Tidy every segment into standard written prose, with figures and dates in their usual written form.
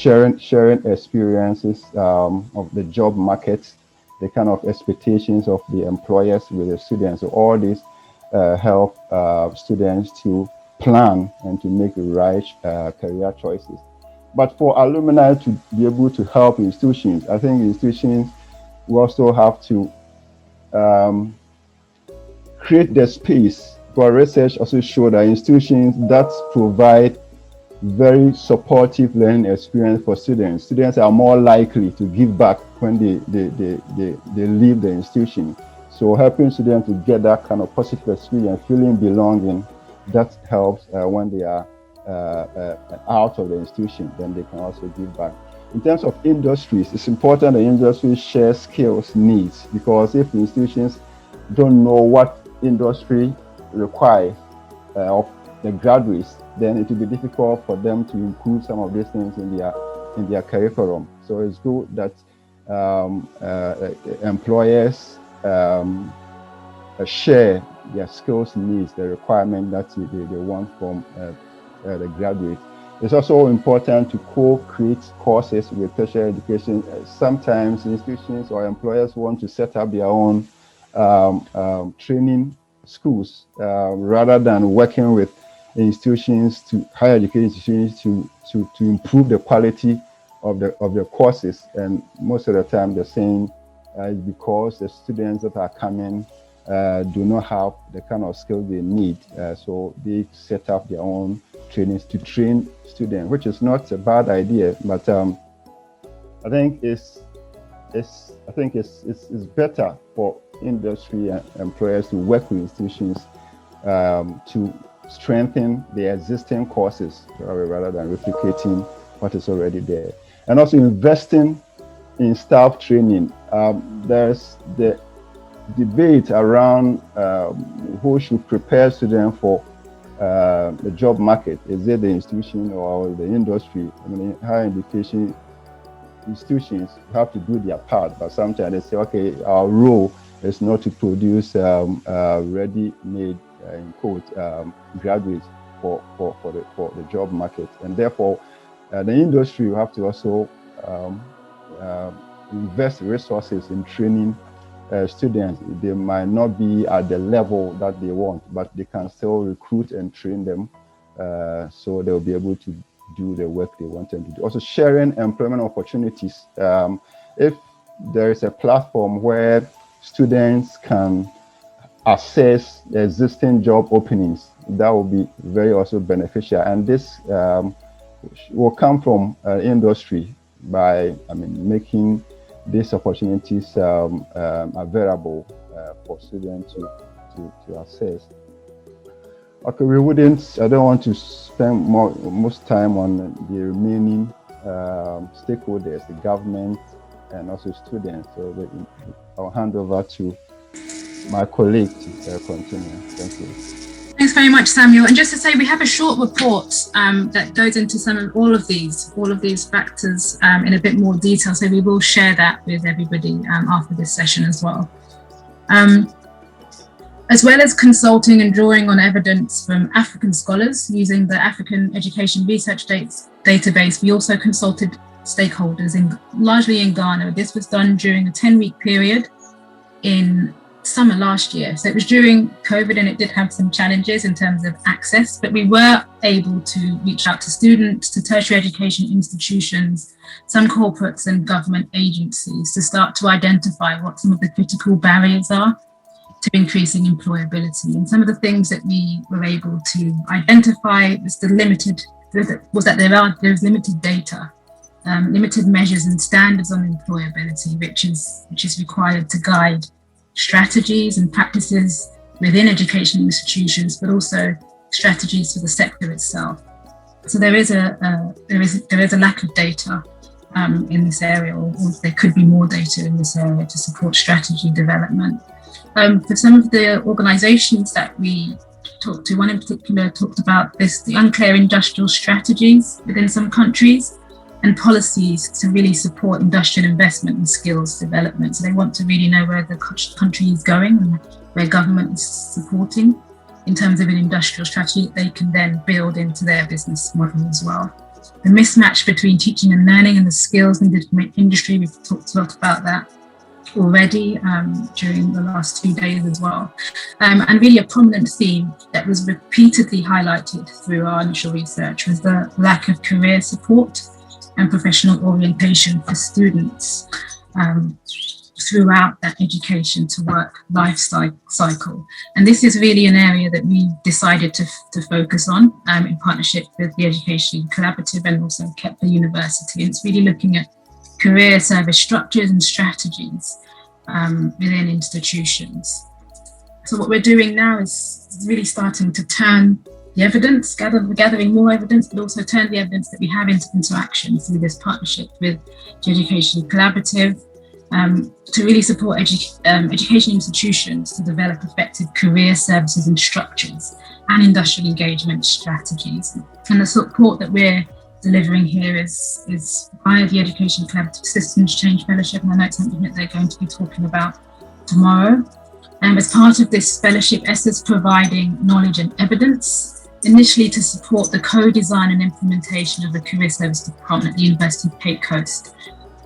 sharing experiences of the job market, the kind of expectations of the employers with the students. So all these help students to plan and to make the right career choices. But for alumni to be able to help institutions, I think institutions will also have to create the space. For research also show that institutions that provide very supportive learning experience for students are more likely to give back when they leave the institution. So helping students to get that kind of positive experience, feeling belonging, that helps when they are out of the institution, then they can also give back. In terms of industries, it's important that industries share skills needs, because if institutions don't know what industry requires of the graduates, then it will be difficult for them to include some of these things in their curriculum. So it's good that employers share their skills needs, the requirement that they want from the graduates. It's also important to co-create courses with tertiary education. Sometimes institutions or employers want to set up their own training schools rather than working with institutions, to higher education institutions, to improve the quality of the courses. And most of the time they're saying because the students that are coming do not have the kind of skills they need, so they set up their own trainings to train students, which is not a bad idea. But I think it's better for industry and employers to work with institutions to strengthen the existing courses rather than replicating what is already there. And also investing in staff training. There's the debate around who should prepare students for the job market. Is it the institution or the industry? I mean, higher education institutions have to do their part, but sometimes they say, okay, our role is not to produce ready-made, in quote, graduates for the job market. And therefore, the industry will have to also invest resources in training students. They might not be at the level that they want, but they can still recruit and train them, so they'll be able to do the work they want them to do. Also, sharing employment opportunities. If there is a platform where students can assess the existing job openings, that will be very also beneficial. And this will come from industry by, making these opportunities available for students to access. Okay, I don't want to spend most time on the remaining stakeholders, the government and also students. So I'll hand over to my colleague to continue. Thank you. Thanks very much, Samuel. And just to say, we have a short report that goes into all of these factors in a bit more detail. So we will share that with everybody after this session as well. As well as consulting and drawing on evidence from African scholars using the African Education Research Database, we also consulted stakeholders largely in Ghana. This was done during a 10-week period in summer last year. So it was during COVID and it did have some challenges in terms of access, but we were able to reach out to students, to tertiary education institutions, some corporates and government agencies to start to identify what some of the critical barriers are to increasing employability. And some of the things that we were able to identify was there's limited data, limited measures and standards on employability, which is required to guide strategies and practices within education institutions, but also strategies for the sector itself. So there is a lack of data in this area, or there could be more data in this area to support strategy development. For some of the organisations that we talked to, one in particular talked about the unclear industrial strategies within some countries and policies to really support industrial investment and skills development. So they want to really know where the country is going and where government is supporting in terms of an industrial strategy that they can then build into their business model as well. the mismatch between teaching and learning and the skills needed to make industry. We've talked a lot about that already during the last 2 days as well. And really a prominent theme that was repeatedly highlighted through our initial research was the lack of career support and professional orientation for students throughout that education to work life cycle. And this is really an area that we decided to focus on in partnership with the Education Collaborative and also Kepler University. And it's really looking at career service structures and strategies within institutions. So what we're doing now is really starting to turn the evidence, gathering more evidence, but also turn the evidence that we have into action through this partnership with the Education Collaborative to really support education institutions to develop effective career services and structures and industrial engagement strategies. And the support that we're delivering here is via the Education Collaborative Systems Change Fellowship, and I know it's something that they're going to be talking about tomorrow. As part of this fellowship, ESSA is providing knowledge and evidence, initially to support the co-design and implementation of the Career Service Department at the University of Cape Coast.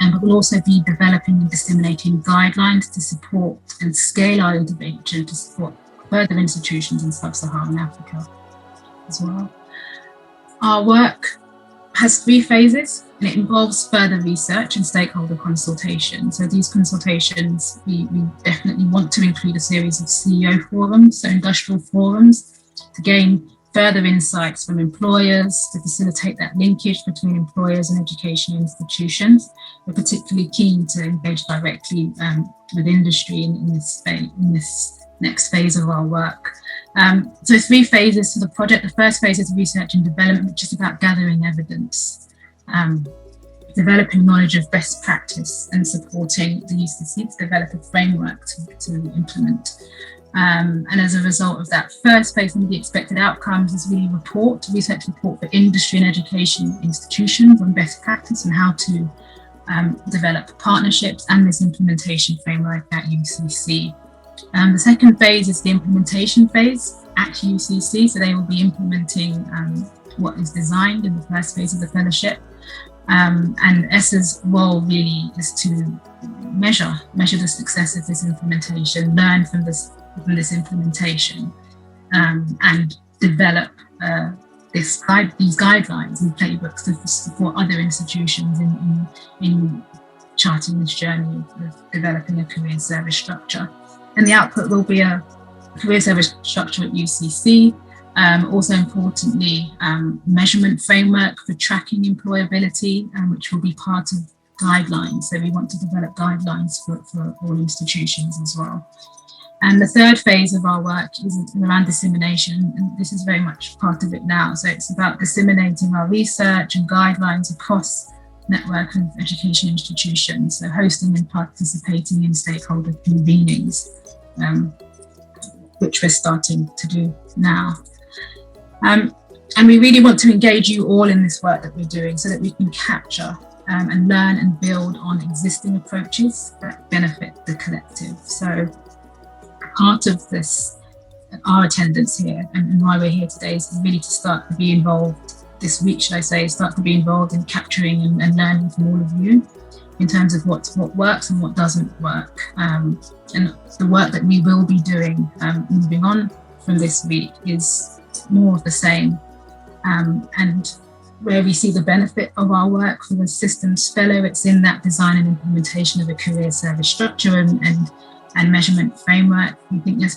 But we'll also be developing and disseminating guidelines to support and scale our intervention to support further institutions in sub-Saharan Africa as well. Our work has 3 phases, and it involves further research and stakeholder consultation. So these consultations, we definitely want to include a series of CEO forums, so industrial forums, to gain further insights from employers, to facilitate that linkage between employers and education institutions. We're particularly keen to engage directly with industry in this next phase of our work. So 3 phases to the project. The first phase is research and development, which is about gathering evidence, developing knowledge of best practice and supporting the UCC to develop a framework to implement. And as a result of that first phase, some of the expected outcomes is really research report for industry and education institutions on best practice and how to develop partnerships and this implementation framework at UCC. The second phase is the implementation phase at UCC, so they will be implementing what is designed in the first phase of the fellowship. And ESSA's role really is to measure the success of this implementation, learn from this implementation, and develop these guidelines and playbooks to support other institutions in charting this journey of developing a career service structure. And the output will be a career service structure at UCC. Also importantly, measurement framework for tracking employability, which will be part of guidelines. So we want to develop guidelines for all institutions as well. And the third phase of our work is around dissemination, and this is very much part of it now. So it's about disseminating our research and guidelines across network of education institutions, so hosting and participating in stakeholder convenings, which we're starting to do now. And we really want to engage you all in this work that we're doing so that we can capture and learn and build on existing approaches that benefit the collective. So part of this, our attendance here and why we're here today is really to start to be involved this week, should I say, start to be involved in capturing and learning from all of you in terms of what works and what doesn't work. And the work that we will be doing moving on from this week is more of the same. And where we see the benefit of our work for the systems fellow, it's in that design and implementation of a career service structure and measurement framework. We think there's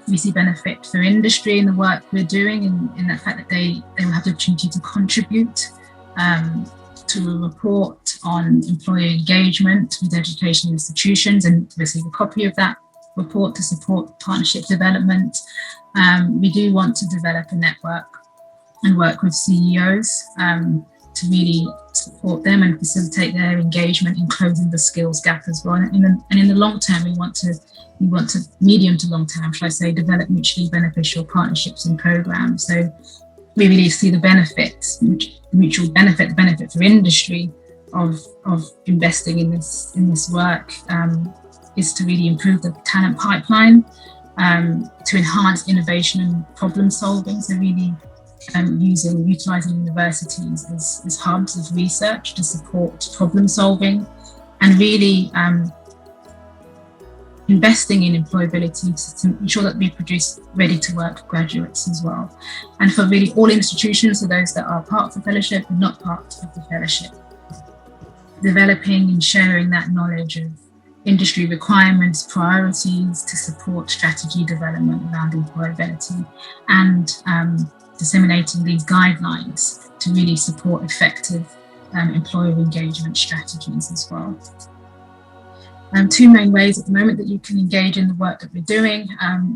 we see benefit for industry in the work we're doing, in that fact that they will have the opportunity to contribute to a report on employer engagement with education institutions and receive a copy of that report to support partnership development. We do want to develop a network and work with CEOs to really support them and facilitate their engagement in closing the skills gap as well. And in the long term, we want to medium to long term, shall I say, develop mutually beneficial partnerships and programs. So we really see the benefits, mutual benefit, the benefit for industry of investing in this work is to really improve the talent pipeline, to enhance innovation and problem solving. So really utilising universities as hubs of research to support problem solving, and really investing in employability to ensure that we produce ready-to-work graduates as well. And for really all institutions, so those that are part of the fellowship and not part of the fellowship, developing and sharing that knowledge of industry requirements, priorities to support strategy development around employability, and disseminating these guidelines to really support effective employer engagement strategies as well. Two main ways at the moment that you can engage in the work that we're doing.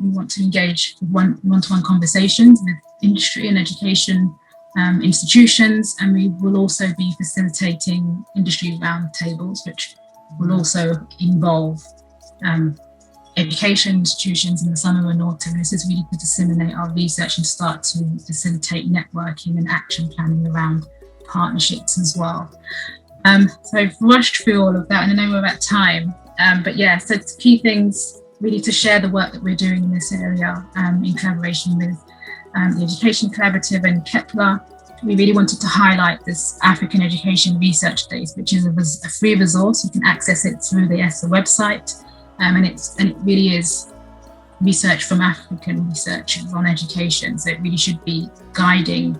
We want to engage with one-to-one conversations with industry and education institutions, and we will also be facilitating industry roundtables, which will also involve education institutions in the summer and autumn. This is really to disseminate our research and start to facilitate networking and action planning around partnerships as well. So I've rushed through all of that, and I know we're at time. But yeah, so key things really to share the work that we're doing in this area in collaboration with the Education Collaborative and Kepler. We really wanted to highlight this African Education Research Days, which is a free resource. You can access it through the ESSA website, and it really is research from African researchers on education. So it really should be guiding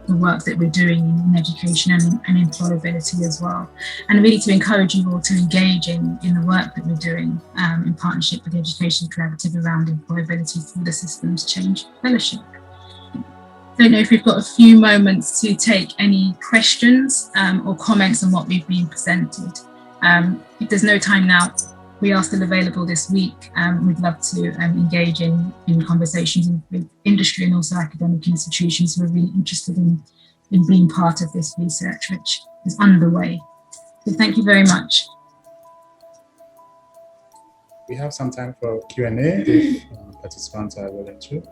the work that we're doing in education and employability as well. And really to encourage you all to engage in the work that we're doing in partnership with the Education Collaborative around employability through the Systems Change Fellowship. I don't know if we've got a few moments to take any questions or comments on what we've been presented. If there's no time now, we are still available this week. We'd love to engage in conversations with industry and also academic institutions who are really interested in being part of this research, which is underway. So thank you very much. We have some time for Q&A if participants are willing to.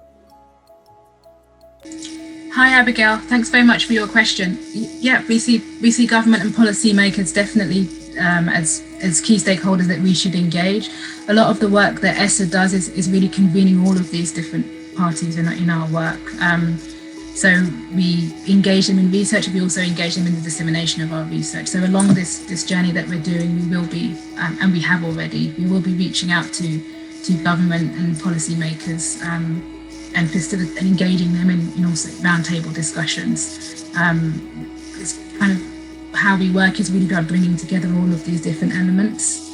Hi Abigail, thanks very much for your question. Yeah, we see government and policymakers definitely as key stakeholders that we should engage. A lot of the work that ESSA does is really convening all of these different parties in our work. So we engage them in research, we also engage them in the dissemination of our research. So along this journey that we're doing, we will be, and we have already, we will be reaching out to government and policymakers and engaging them in also roundtable discussions. It's kind of how we work is really about bringing together all of these different elements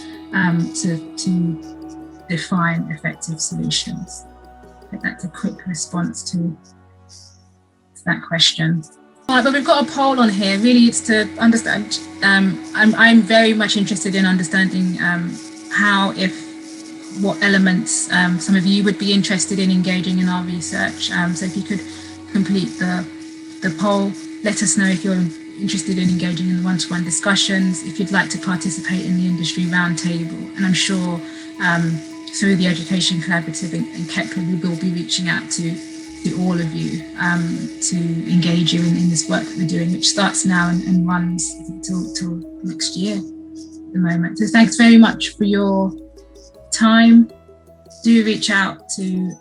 to define effective solutions. I think that's a quick response to that question. All right, but we've got a poll on here. Really, it's to understand. I'm very much interested in understanding what elements some of you would be interested in engaging in our research. So if you could complete the poll, let us know if you're interested in engaging in the one-to-one discussions, if you'd like to participate in the industry roundtable. And I'm sure through the Education Collaborative and Kepler, we will be reaching out to all of you to engage you in this work that we're doing, which starts now and runs till next year at the moment. So thanks very much for your time. Do reach out to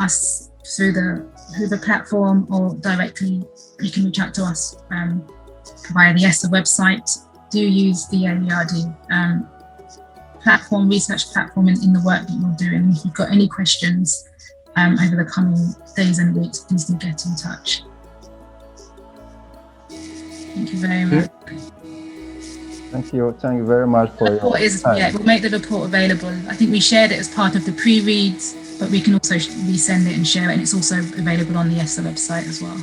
us through the platform, or directly you can reach out to us via the ESSA website. Do use the AERD platform, research platform in the work that you're doing. If you've got any questions over the coming days and weeks, please do get in touch. Thank you very much. Thank you very much for your time. Yeah, we'll make the report available. I think we shared it as part of the pre-reads, but we can also resend it and share it, and it's also available on the ESSA website as well.